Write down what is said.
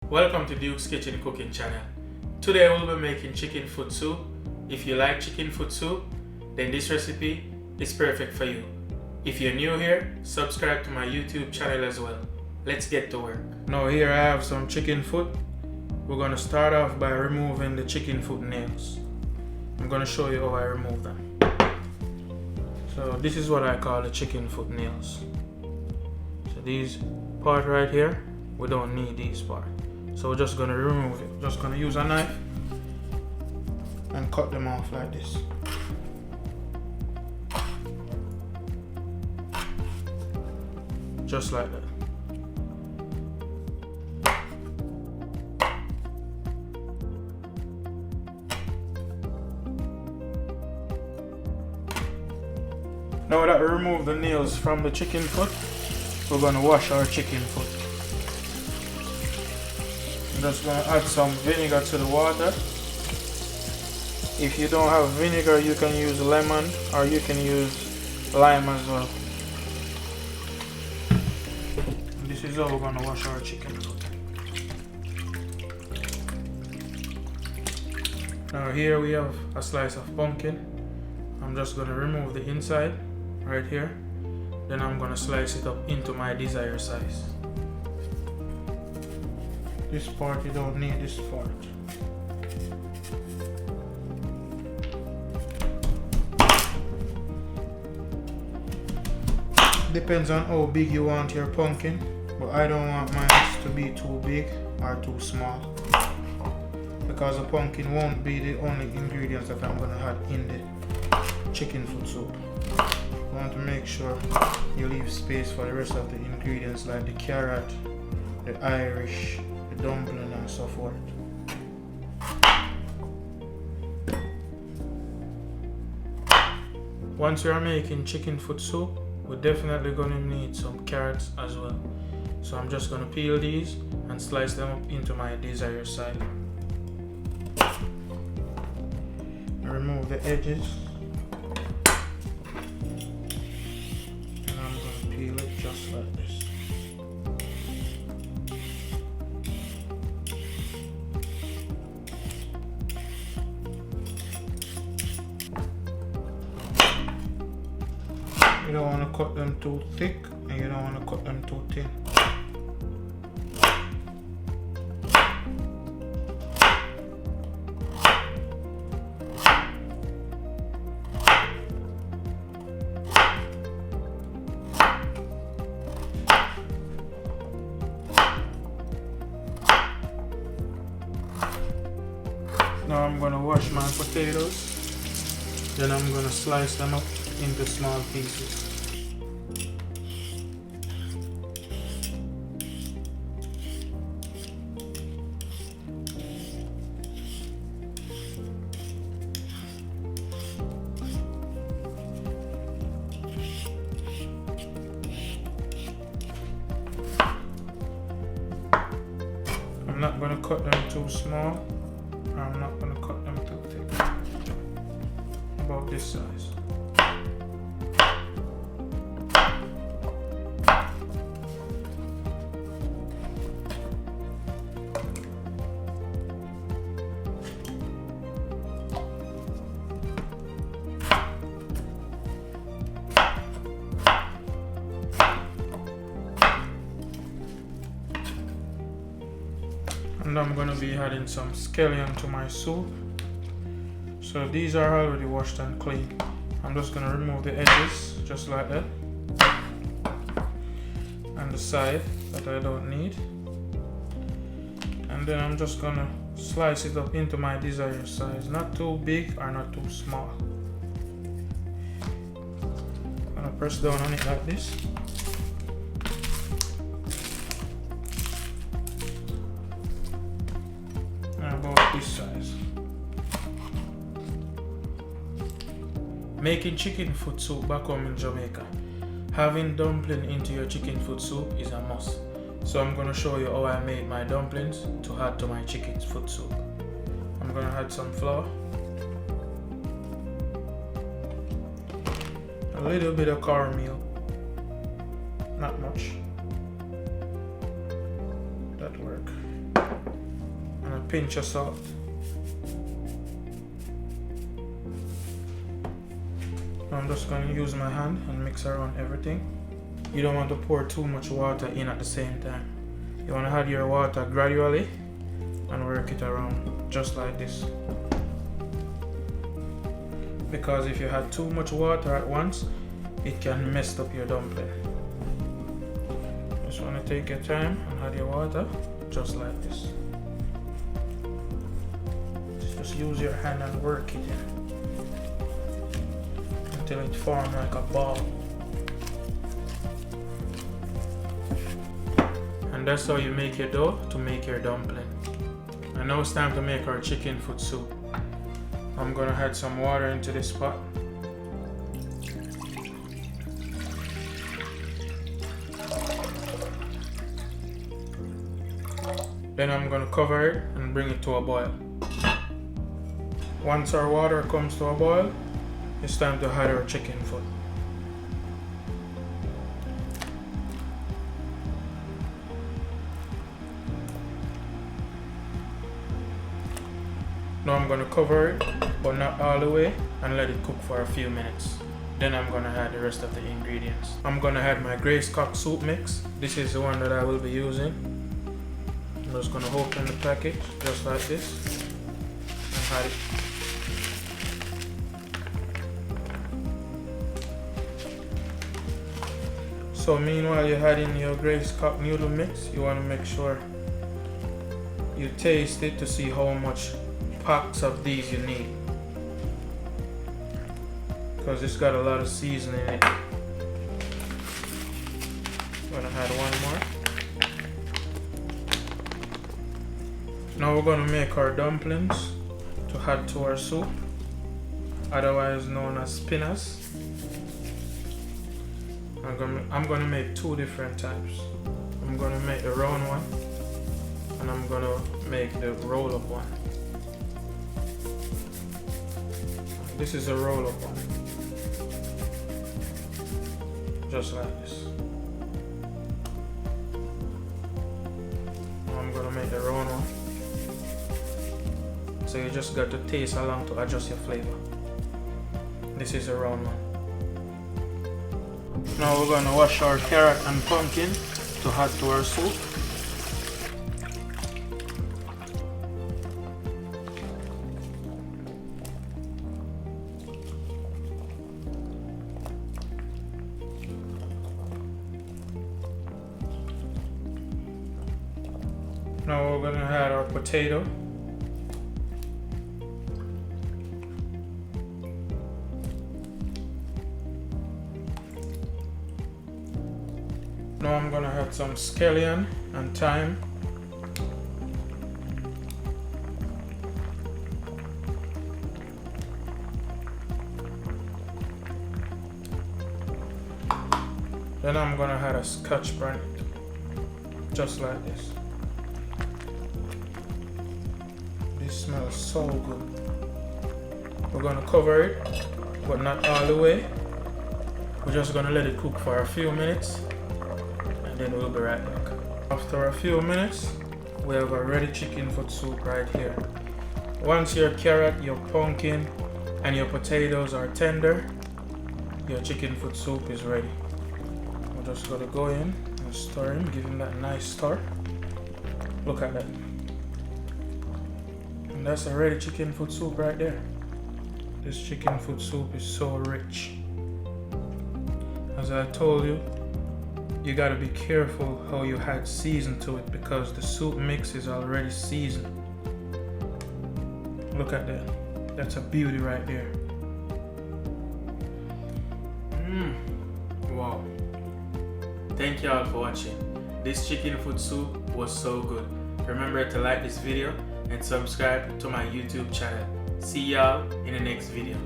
Welcome to Duke's Kitchen Cooking Channel. Today we'll be making chicken foot soup. If you like chicken foot soup, then this recipe is perfect for you. If you're new here, subscribe to my YouTube channel as well. Let's get to work. Now here I have some chicken foot. We're going to start off by removing the chicken foot nails. I'm going to show you how I remove them. So this is what I call the chicken foot nails. So these part right here, we don't need these part. So we're just going to remove it. Just going to use a knife and cut them off like this. Just like that. Now that we remove the nails from the chicken foot, we're going to wash our chicken foot. I'm just going to add some vinegar to the water. If you don't have vinegar, you can use lemon or you can use lime as well. And this is how we're going to wash our chicken foot. Now here we have a slice of pumpkin. I'm just going to remove the inside right here. Then I'm going to slice it up into my desired size. This part you don't need this part. Depends on how big you want your pumpkin, but I don't want mine to be too big or too small, because the pumpkin won't be the only ingredients that I'm going to add in the chicken foot soup. You want to make sure you leave space for the rest of the ingredients like the carrot, the Irish, the dumpling and so forth. Once we are making chicken foot soup, we're definitely going to need some carrots as well. So I'm just going to peel these and slice them up into my desired size. Remove the edges. And I'm going to peel it just like this. You don't want to cut them too thick and you don't want to cut them too thin. Now I'm going to wash my potatoes, then I'm going to slice them up into small pieces. I'm not going to cut them too small. I'm not going to cut them too thick. About this size. And I'm going to be adding some skillion to my soup. So these are already washed and clean. I'm just going to remove the edges just like that, and the side that I don't need, and then I'm just going to slice it up into my desired size, not too big or not too small. I'm going to press down on it like this. About this size. Making chicken foot soup back home in Jamaica, having dumpling into your chicken foot soup is a must. So I'm going to show you how I made my dumplings to add to my chicken foot soup. I'm going to add some flour, a little bit of cornmeal, not much, that work. pinch of salt. I'm just going to use my hand and mix around everything. You don't want to pour too much water in at the same time. You want to add your water gradually and work it around just like this. Because if you had too much water at once, it can mess up your dumpling. Just want to take your time and add your water just like this. Just use your hand and work it in until it forms like a ball. And that's how you make your dough to make your dumpling. And now it's time to make our chicken foot soup. I'm gonna add some water into this pot. Then I'm gonna cover it and bring it to a boil. Once our water comes to a boil, it's time to add our chicken foot. Now I'm going to cover it, but not all the way, and let it cook for a few minutes. Then I'm going to add the rest of the ingredients. I'm going to add my grey Scotch soup mix. This is the one that I will be using. I'm just going to open the package just like this and add it. So meanwhile you're adding your grey Scotch noodle mix, you want to make sure you taste it to see how much packs of these you need, because it's got a lot of seasoning in it. I'm gonna add one more. Now we're gonna make our dumplings to add to our soup, otherwise known as spinners. I'm gonna make two different types. I'm gonna make the round one, and I'm gonna make the roll-up one. This is a roll-up one, just like this. Now I'm gonna make the round one. So you just got to taste along to adjust your flavor. This is a round one. Now we're gonna wash our carrot and pumpkin to add to our soup. Now we're gonna add our potato. Now I'm gonna add some skillion and thyme. Then I'm gonna add a Scotch bannet, just like this. This smells so good. We're gonna cover it, but not all the way. We're just gonna let it cook for a few minutes, and then we'll be right back. After a few minutes, we have a ready chicken foot soup right here. Once your carrot, your pumpkin, and your potatoes are tender, your chicken foot soup is ready. We're just gonna go in and stir him, give him that nice stir. Look at that. And that's a ready chicken foot soup right there. This chicken foot soup is so rich. As I told you, you gotta be careful how you add season to it, because the soup mix is already seasoned. Look at that. That's a beauty right there. Wow. Thank you all for watching. This chicken foot soup was so good. Remember to like this video and subscribe to my YouTube channel. See y'all in the next video.